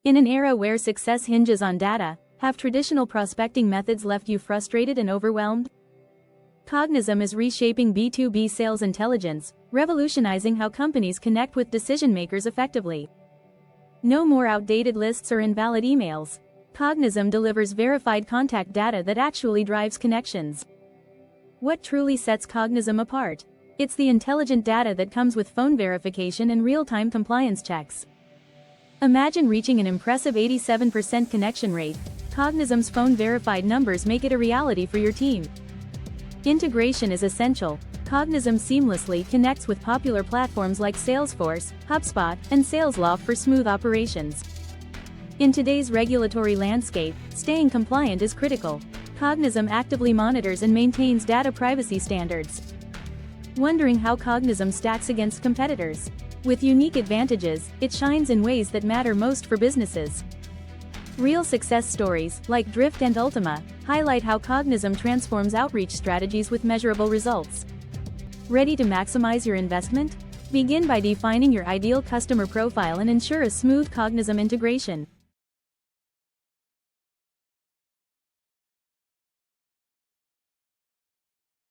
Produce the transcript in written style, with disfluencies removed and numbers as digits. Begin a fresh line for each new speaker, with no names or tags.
In an era where success hinges on data, have traditional prospecting methods left you frustrated and overwhelmed? Cognism is reshaping B2B sales intelligence, revolutionizing how companies connect with decision-makers effectively. No more outdated lists or invalid emails. Cognism delivers verified contact data that actually drives connections. What truly sets Cognism apart? It's the intelligent data that comes with phone verification and real-time compliance checks. Imagine reaching an impressive 87% connection rate. Cognism's phone-verified numbers make it a reality for your team. Integration is essential. Cognism seamlessly connects with popular platforms like Salesforce, HubSpot, and SalesLoft for smooth operations. In today's regulatory landscape, staying compliant is critical. Cognism actively monitors and maintains data privacy standards. Wondering how Cognism stacks against competitors? With unique advantages, it shines in ways that matter most for businesses. Real success stories, like Drift and Ultima, highlight how Cognism transforms outreach strategies with measurable results. Ready to maximize your investment? Begin by defining your ideal customer profile and ensure a smooth Cognism integration.